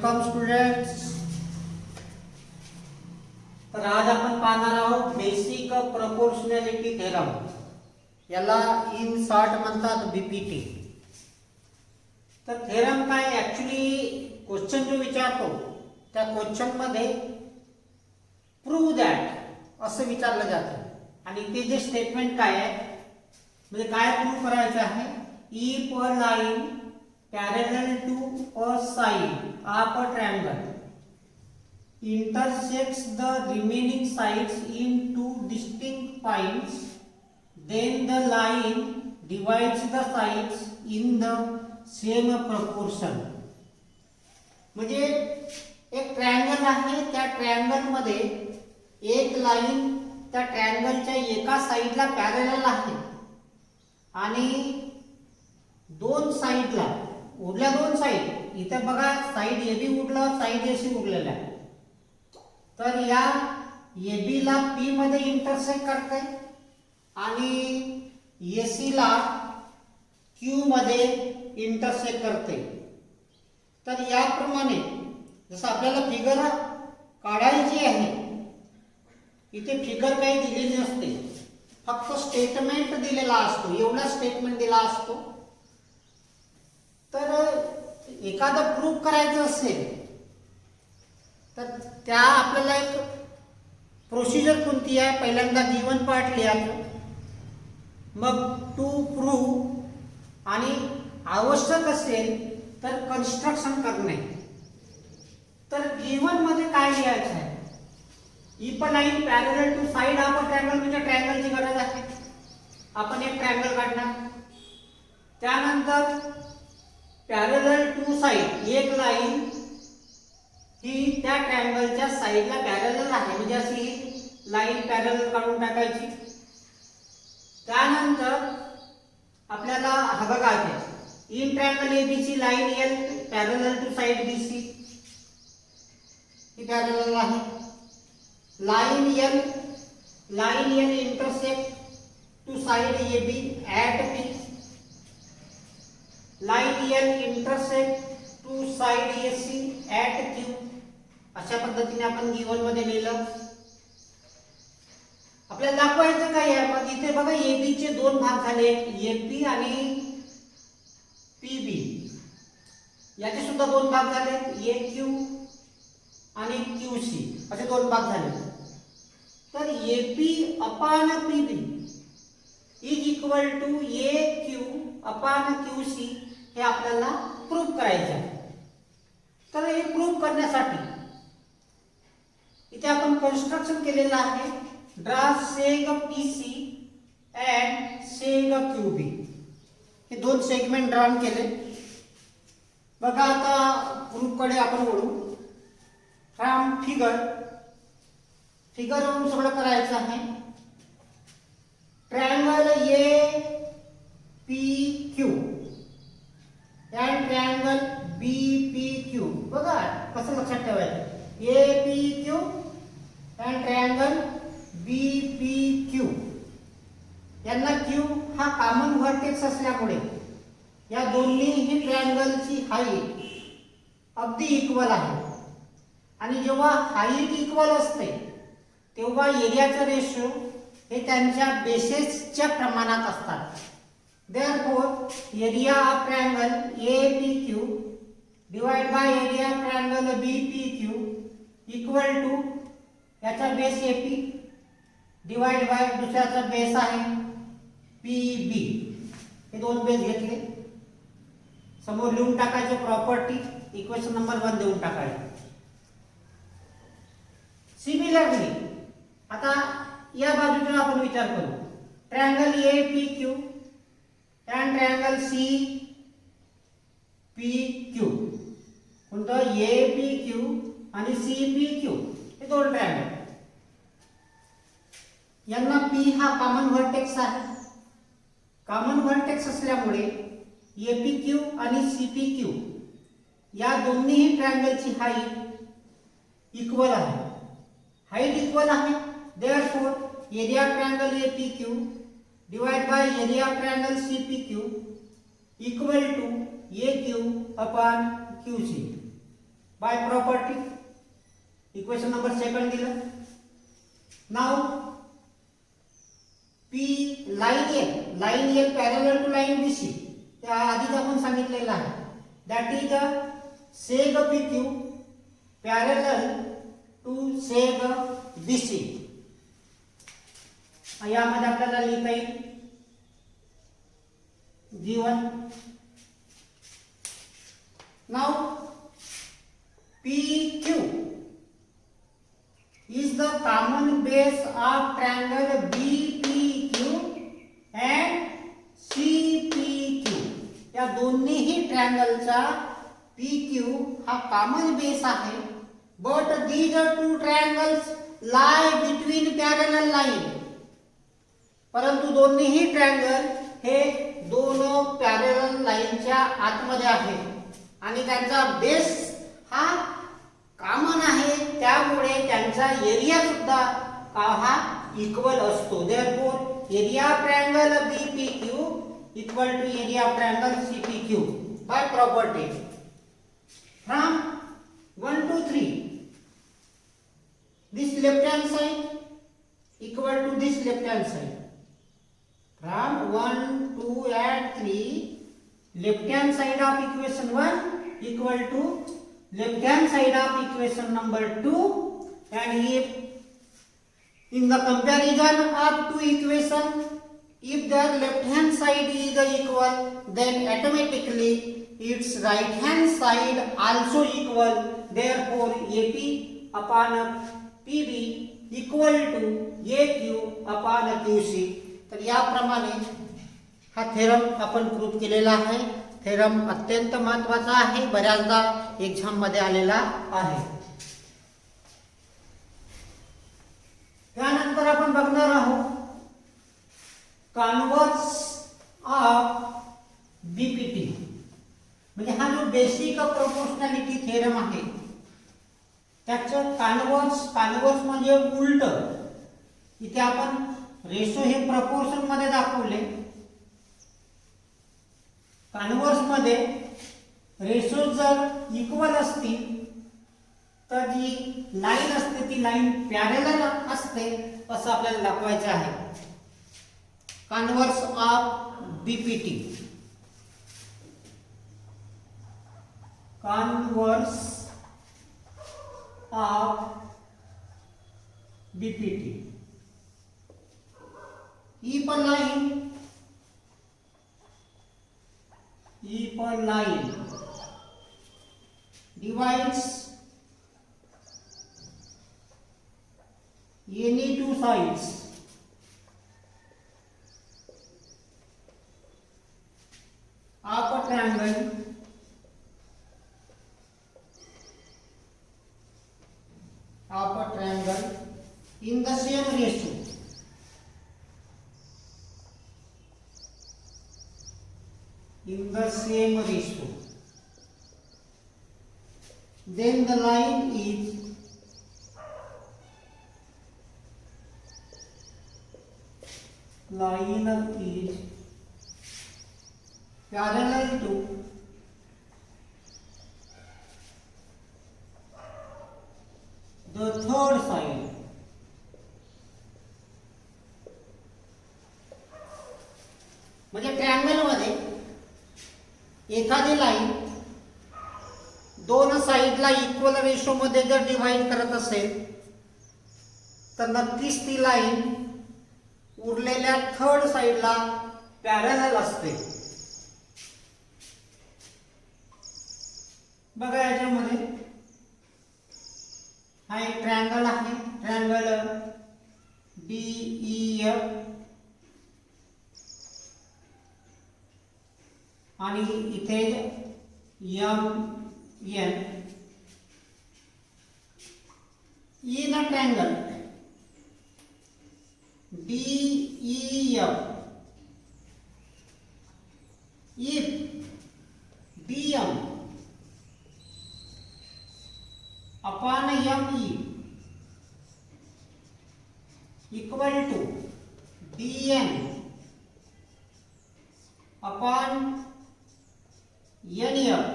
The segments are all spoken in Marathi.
Welcome students. तर आज आपण पाहणार आहोत बेसिक प्रोपोर्शनॅलिटी थेरम. याला इन शॉर्ट म्हणतात बीपीटी. तर थेरम काय ॲक्च्युली क्वेश्चन जो विचारतो त्या क्वेश्चन मध्ये प्रूव्ह दॅट असं विचारलं जातं आणि ते जे स्टेटमेंट काय आहे म्हणजे काय प्रूव्ह करायचं आहे. If a line parallel to a side of a triangle intersects the remaining sides in two distinct points, then the line divides the sides in the same proportion. म्हणजे एक ट्रायंगल आहे, त्या ट्रायंगल मध्ये एक लाईन त्या ट्रायंगलच्या एका साइडला पॅरलल आहे आणि दोन साइडला उरल्या दोन साइड. इथे बघा साइड ए बी उरलं, साइड ए सी उरलेला आहे. तर या ए बी ला पी मध्ये इंटरसेक्ट करते आणि ए सी ला क्यू मध्ये इंटरसेक्ट करते. तर याप्रमाणे जसं आपल्याला फिगर काढायची आहे, इथे फिगर काही दिलेली नसते, फक्त स्टेटमेंट दिलेला असतो. एवढा स्टेटमेंट दिला असतो. तर एखादं प्रूफ करायचं असेल तर त्या आपल्याला एक प्रोसिजर कोणती आहे. पहिल्यांदा गिवन पार्ट लिहायचं, मग टू प्रूव्ह आणि आवश्यक असेल तर कन्स्ट्रक्शन करणे. तर गिवन मध्ये काय लिहायचं आहे. If a line parallel to side of a triangle म्हणजे ट्रायंगलची गरज आहे. आपण एक ट्रायंगल काढणार. त्यानंतर पॅरलल टू साइड एक लाईन ही त्या ट्रायंगलच्या साइडला पॅरलल आहे म्हणजे अशी लाईन पॅरलल काढून टाकायची. त्यानंतर आपल्याला हा बघा in triangle ABC line L parallel to side BC ही पॅरलल आहे. Line L intersect to side AB at B. Line L intersect to side AC at Q. अशा पद्धतीने आपण गिवन मध्ये लिहिलं. आपल्याला दाखवायचं काय आहे. मग इथे बघा एबी चे दोन भाग झाले, एपी आणि पीबी. याचे सुद्धा दोन भाग झाले, ए क्यू आणि क्यू सी असे दोन भाग झाले. तर AP upon PB is equal to A Q upon Q C हे आपल्याला प्रूव्ह करायचे आहे. तर हे प्रूव्ह करण्यासाठी इथे आपण कन्स्ट्रक्शन केलेलं आहे. Draw seg PC and seg QB हे दोन सेगमेंट ड्रॉ केले. बघा आता प्रूव्ह कडे आपण वळू. फ्रॉम फिगरवरून सगळं करायचं आहे. Triangle A P Q and triangle B P Q. बघा कसं लक्षात ठेवायचं. A P Q and triangle B P Q. यांना क्यू हा कॉमन व्हर्टेक्स असल्यामुळे या दोन्ही ट्रायंगलची हाईट अगदी इक्वल आहे. आणि जेव्हा हाईट इक्वल असते तेव्हा एरियाचा रेशो हे त्यांच्या बेसेसच्या प्रमाणात असतात. Therefore, area of triangle APQ divided by area of triangle BPQ equal to याचा बेस AP डिवाइड बाय दुसऱ्याचा बेस आहे PB. हे दोन बेस घेतले, समोर लिहून टाकायचे प्रॉपर्टी. इक्वेशन नंबर 1 देऊन टाकायचे. सिमिलरली आता या बाजूचा आपण विचार करू. Triangle APQ and triangle CPQ. कोणतं APQ आणि CPQ हे दोन ट्रायंगल. यांना P हा कॉमन व्हर्टेक्स आहे. कॉमन व्हर्टेक्स असल्यामुळे APQ आणि CPQ या दोन्ही ट्रायंगलची हाईट इक्वल आहे. हाईट इक्वल आहे. Therefore, area triangle APQ divided by area of triangle CPQ equal to AQ upon QC. by property. Equation number 2 दिलं. Now P line L parallel to line BC. त्या आधीच आपण सांगितलेलं आहे. That is the seg PQ parallel to seg BC. यामध्ये आपल्याला लिहिता येईल G1. Now PQ is the common base of triangle BPQ and CPQ. या दोन्हीही ट्रायंगलचा PQ हा कॉमन बेस आहे. But these two triangles lie between parallel line. परंतु दोन्हीही ट्रायंगल हे दोन पॅरलल लाईनच्या आतमध्ये आहेत आणि त्यांचा बेस हा कॉमन आहे. त्यामुळे त्यांचा एरिया सुद्धा हा इक्वल असतो. Therefore area of triangle BPQ equal to area of triangle CPQ by property. From 1 to 3 this left hand side equal to this left hand side. From 1, 2 and 3 left hand side of equation 1 equal to left hand side of equation number 2, and if in the comparison of two equations if their left hand side is equal then automatically its right hand side also equal. Therefore AP upon PB equal to AQ upon QC. तर याप्रमाणे हा थेरम आपण प्रूव्ह केलेला आहे. थेरम अत्यंत महत्त्वाचा आहे, बऱ्याचदा एक्झाम मध्ये आलेला आहे. त्यानंतर आपण बघणार आहोत कॉन्व्हर्स ऑफ बीपीटी. म्हणजे हा जो बेसिक प्रोपोर्शनॅलिटी थेरम आहे त्याचं कॉन्व्हर्स म्हणजे उलट. इथे आपण रेशो हे प्रपोर्शन मध्ये दाखवले. कॉन्व्हर्स मध्ये रेशो जर इक्वल असतील तर जी लाईन असते ती लाईन पॅरलल असते असं आपल्याला दाखवायचं आहे. Converse of BPT. Converse of BPT. If a line divides any two sides of a triangle in the same ratio, then the line is parallel to the third side. म्हणजे ट्रायंगल मध्ये एखादी लाईन दोन साइडला इक्वल रेशो मध्ये जर डिवाइड करत असेल तर नक्कीच ती लाईन उरलेल्या थर्ड साइडला पॅरलल असते. बघा याच्यामध्ये हा एक ट्रायंगल आहे. ट्रायंगल DEF आणि इथे MN. in a triangle DEF if DM upon ME equal to DN upon NF,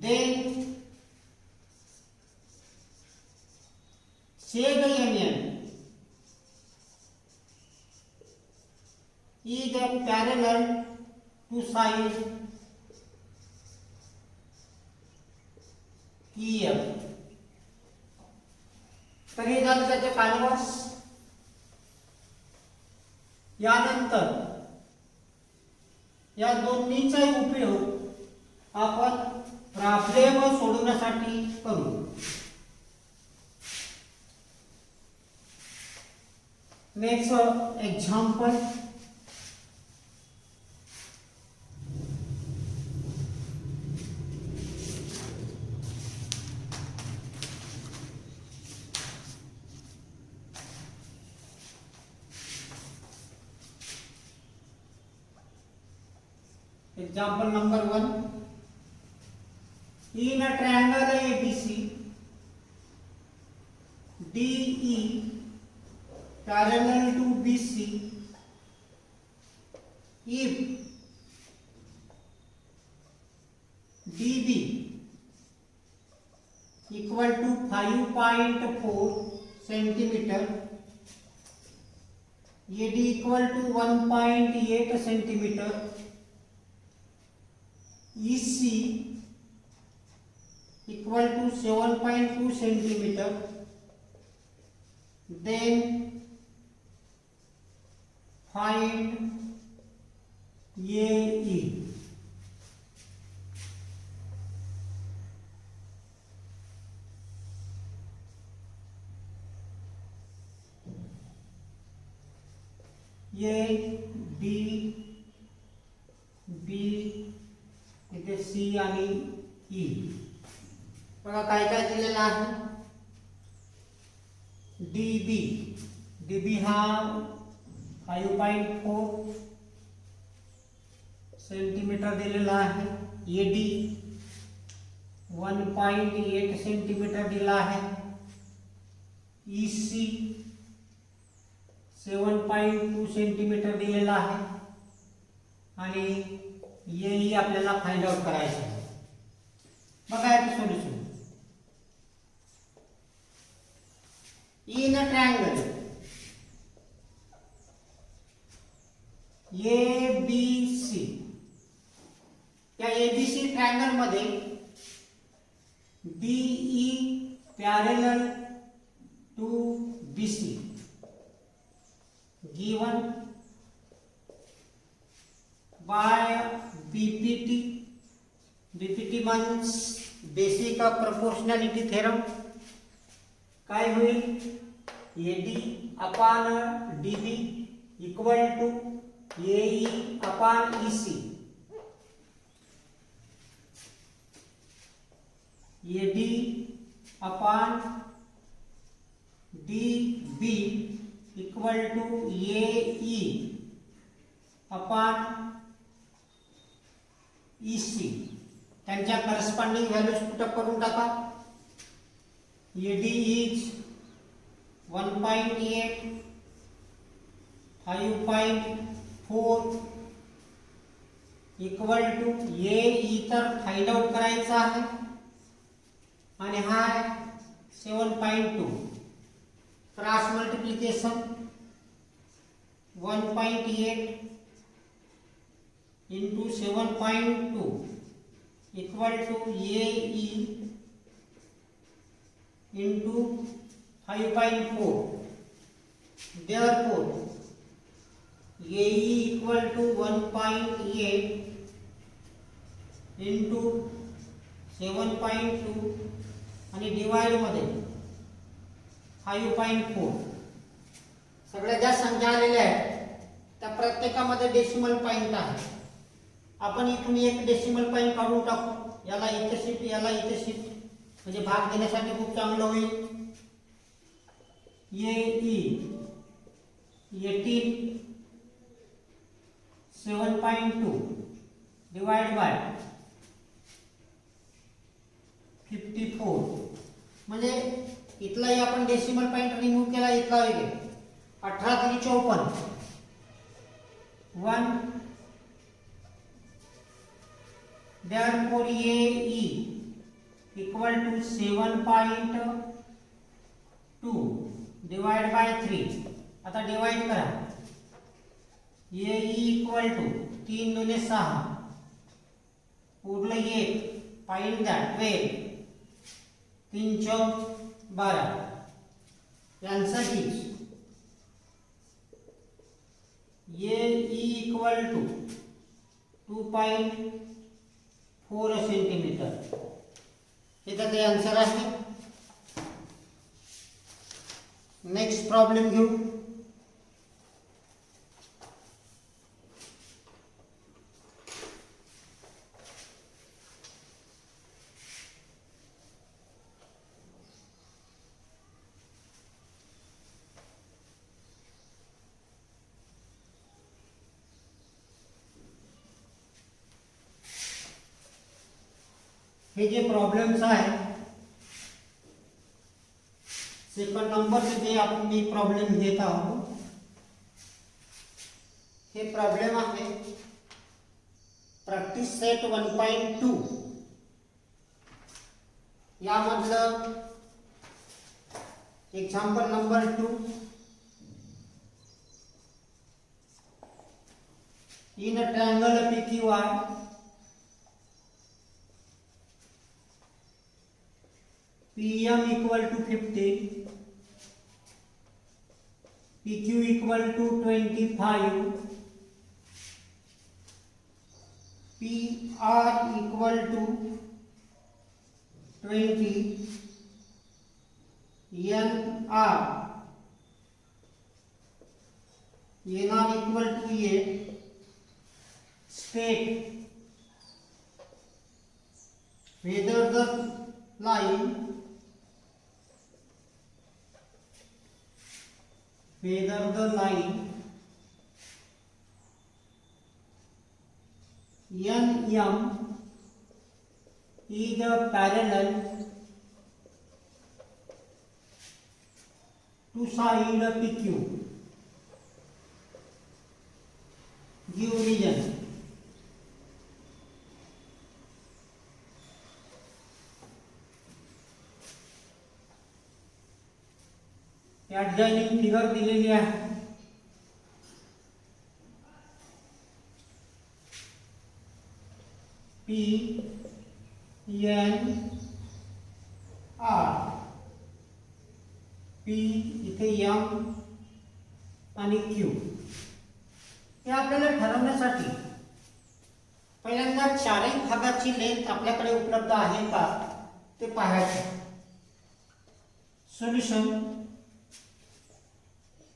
then segment is parallel to side EF. तर हे झालं त्याचे कॉन्व्हर्स. यानंतर या दोन्हीचा उपयोग आपण प्रॉब्लेम सोडवण्यासाठी करू. Next example. Example number 1. In a triangle ABC, DE parallel to BC, if DB equal to 5.4 centimeter, AD equal to 1.8 centimeter, EC equal to 7.2 centimeter, then find AE. A, D, B, इथे सी आणि ई. बघा काय काय दिलेलं आहे. डीबी, डीबी हा 5.4 सेंटीमीटर दिलेला आहे. एडी 1.8 सेंटीमीटर दिला आहे. ईसी 7.2 सेंटीमीटर दिलेला आहे. आणि येही आपल्याला फाइंड आउट करायचं आहे. बघा याचं solution. In a triangle ABC, त्या ABC ट्रायंगल मध्ये DE parallel to BC given by BPT. BPT means basic proportionality theorem. काय होईल? AD upon DB equal to AE upon EC. AD upon DB equal to AE upon EC. त्यांच्या करस्पॉन्डिंग व्हॅल्यूज पुटअप करून टाका. AD is 1.8, 5.4 equal to AE तर फाइंड आउट करायचा आहे आणि हा 7.2. Cross multiplication 1.8 into 7.2 equal to AE into 5.4. Therefore, AE equal to 1.8 into 7.2 आणि डिवाइड मध्ये 5.4. सगळ्या ज्या संख्या आलेल्या आहेत त्या प्रत्येकामध्ये डेसिमल पॉइंट आहे. आपण इथून एक डेसिमल पॉइंट काढून टाकू. याला इथे शिफ्ट, याला इथे शिफ्ट, म्हणजे भाग देण्यासाठी खूप चांगलं होईल. AE 18 7.2 divide by 54. म्हणजे इथलाही आपण डेसिमल पॉइंट रिमूव्ह केला. इथला होईल 18 × 54 1. Therefore AE equal to 7.2 divide by 3. आता डिवाइड करा. ए इक्वल टू 3 दुने 6, उरलं 1, फाइंड दॅट 12, 3 चौक 12. Answer is A equal to 2.4 centimetre. हे त्याचे आन्सर आहे. नेक्स्ट प्रॉब्लेम घेऊ. हे जे प्रॉब्लेम्स आहे, सेकंड नंबरचे जे आपण मी प्रॉब्लेम घेत आहोत, हे प्रॉब्लेम आहे प्रॅक्टिस सेट 1.2. यामधलं example number 2. In a triangle PQR, PM equal to 50, PQ equal to 25, PR equal to 20, NR equal to 8. State whether the line NM is parallel to side PQ. Give reason. adjoining figure दिलेली आहे. P N R, P इथे M आणि Q. हे आपल्याला ठरवण्यासाठी पहिल्यांदा चारही भागाची लेंथ आपल्याकडे उपलब्ध आहे का ते पाहायचे. Solution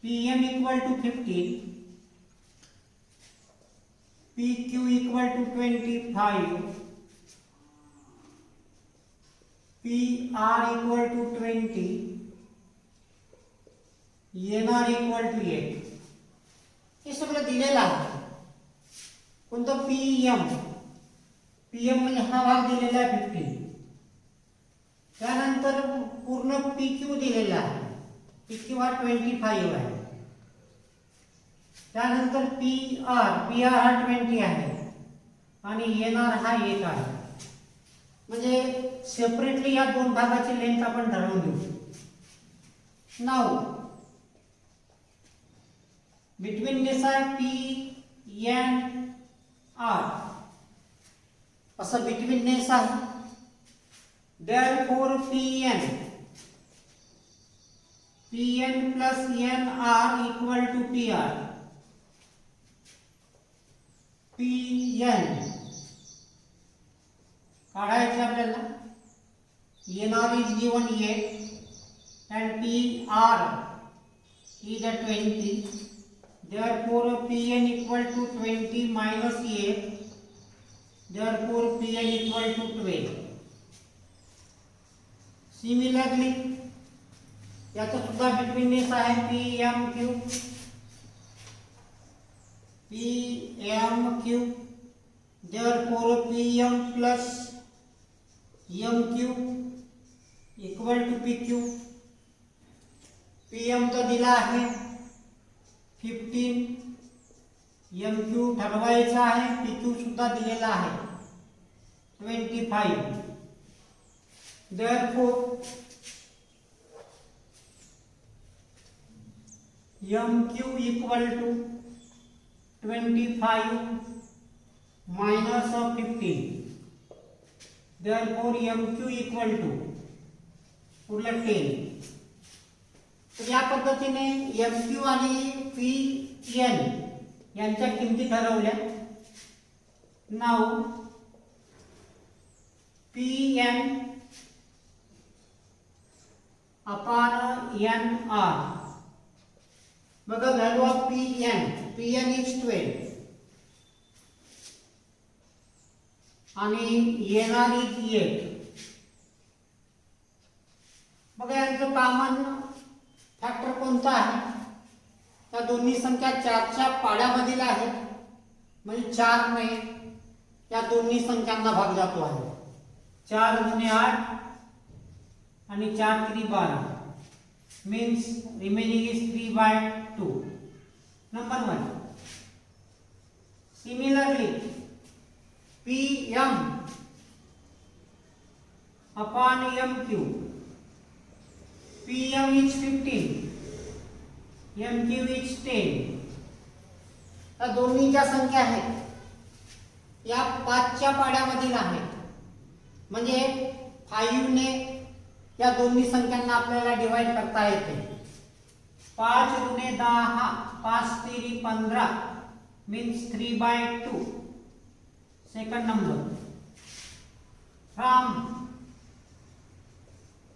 PM equal to 15, PQ equal to 25, PR equal to 20, NR equal to 8. हे सगळं दिलेलं आहे. कोणतं PM म्हणजे हा भाग दिलेला आहे 15. त्यानंतर पूर्ण PQ दिलेला आहे. PQ हा 25 आहे. त्यानंतर PR हा 20 आहे आणि NR हा 1 आहे. म्हणजे सेपरेटली या दोन भागाची लेंथ आपण ठरवून घेऊ. नाउ बिटवीन दिस आहे PNR, असं बिटवीन नेस आहे. therefore PN plus NR equal to PR. PN काढायचं आपल्याला. NR is given 8 and PR is at 20. Therefore PN equal to 20 minus 8. Therefore PN equal to 12. Similarly याचा सुद्धा बिटवीन नेस आहे PMQ. Therefore PM plus MQ equal to PQ. PM तो दिला आहे 15, MQ ठरवायचा आहे, PQ सुद्धा दिलेला आहे 25. Therefore MQ equal to 25 minus of 15. Therefore MQ equal to पुढलं 10. तर या पद्धतीने MQ आणि PN यांच्या किमती ठरवल्या. नाव PN upon NR. बघा व्हॅल्यू ऑफ PN इज 12 आणि NR इज 8. बघा यांचं कॉमन फॅक्टर कोणता आहे? त्या दोन्ही संख्या 4च्या पाड्यामधील आहेत, म्हणजे 4 ने या दोन्ही संख्यांना भाग जातो आहे. 4 गुणे 8 आणि 4 3 12 means remaining is 3/2. Number 1. Similarly, PM upon MQ. PM is 15, MQ is 10. या दोन्ही ज्या संख्या आहेत या 5च्या पाड्यामधील आहेत, म्हणजे 5 ने या दोन्ही संख्यांना आपल्याला डिवाइड करता येते. 5 गुणे 10 5 3 15 means 3/2. Second number, from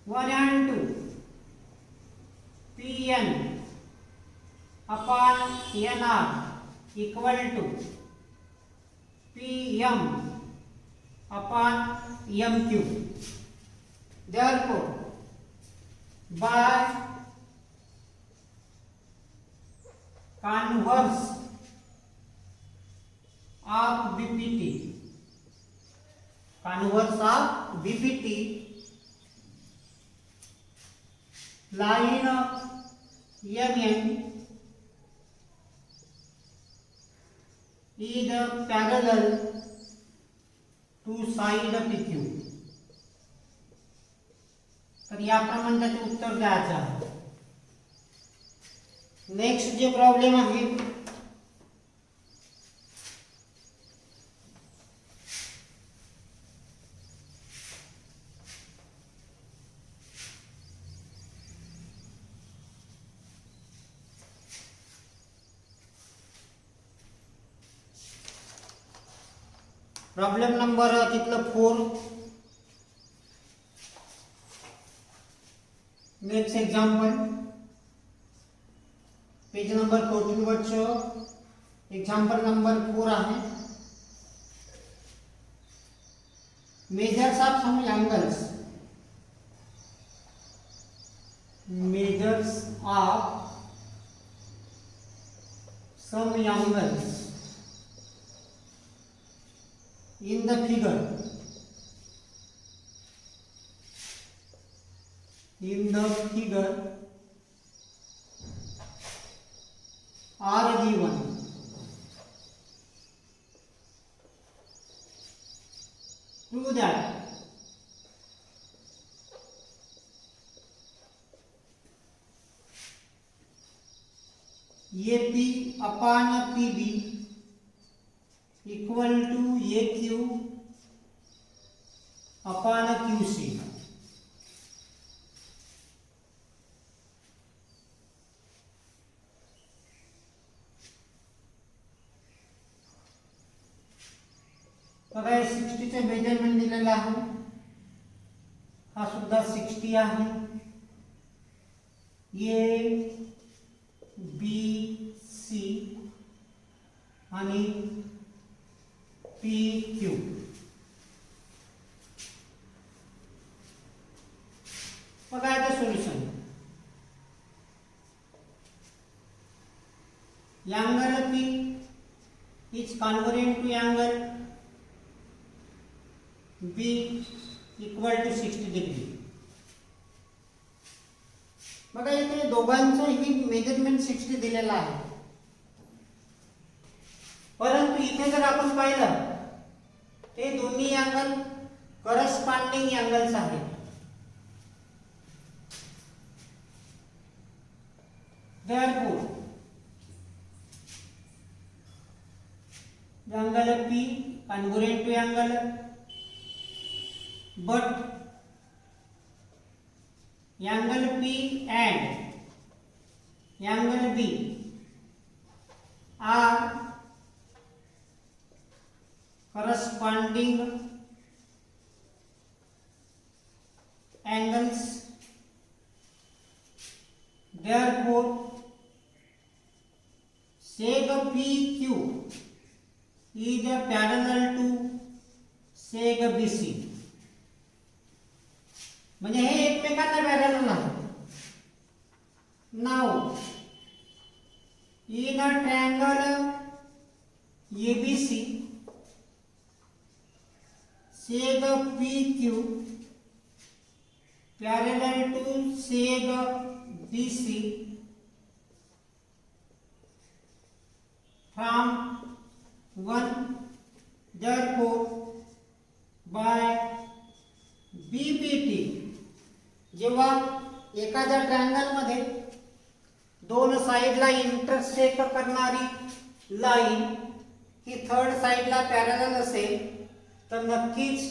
1 and 2, PN upon NR equal to PM upon MQ. Therefore, by converse of BPT, line MN is parallel to side PQ. तर याप्रमाणे त्याचे उत्तर द्यायचं आहे. नेक्स्ट जे प्रॉब्लेम आहे प्रॉब्लेम नंबर तिथलं 4. नेक्स्ट एग्जाम्पल पेज नंबर 14 वरचं एग्जाम्पल नंबर 4 आहे. Measures of some angles. Measures of some angles in the figure. are given. Prove that AP upon PB equal to AQ upon QC. बघा 60 चे मेजरमेंट दिलेलं आहे. हा सुद्धा 60 आहे. A B C आणि PQ. बघा याचं solution. Angle P is congruent to angle B equal to 60 degree. बघा इथे दोघांचंही मेजरमेंट 60 दिलेलं आहे, परंतु इथे जर आपण पाहिलं ते दोन्ही अँगल करस्पॉन्डिंग अँगल्स आहेत. Therefore angle P congruent to angle, but angle P and angle B are corresponding angles, therefore seg PQ is parallel to seg BC. म्हणजे हे एकमेकांना पॅरलल आहे. Now in a triangle ABC, seg PQ parallel to seg BC from 1, therefore by BPT. जेव्हा एखाद्या ट्रायंगल मध्ये दोन साइडला इंटरसेक्ट करणारी लाईन ही थर्ड साइडला पॅरलल असेल तर नक्कीच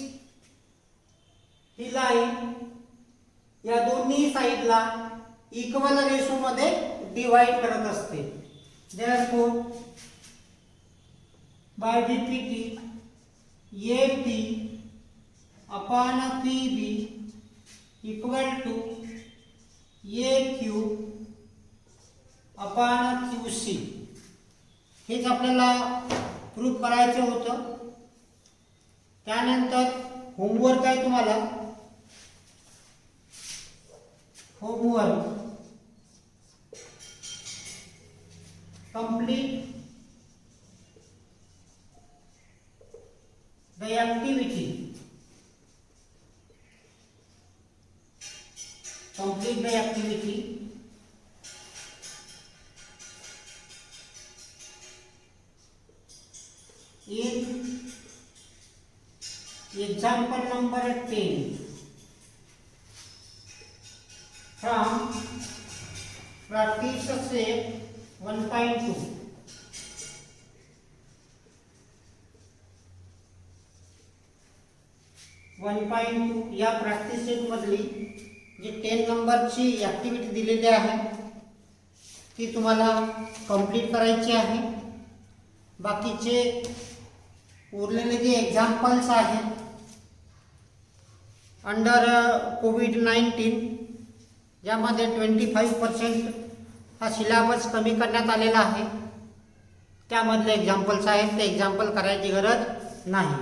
ही लाईन या दोन्ही साइडला इक्वल रेशो मध्ये डिवाइड करत असते. therefore by BPT AP upon PB equal to AQ upon QC. हेच आपल्याला प्रूफ करायचं होतं. त्यानंतर होमवर्क आहे तुम्हाला. Homework complete the activity. Complete the activity. In example number 10 from practice set 1.2. या प्रॅक्टिस सेट मधली जी 10 नंबरची ऍक्टिव्हिटी दिलेली आहे ती तुम्हाला कंप्लीट करायची आहे. बाकीचे उरलेले जे एक्झाम्पल्स आहेत अंडर कोविड-19 ज्यामध्ये 25% हा सिलेबस कमी करण्यात आलेला आहे त्यामधले एक्झाम्पल्स आहेत ते एक्झाम्पल करायची गरज नाही.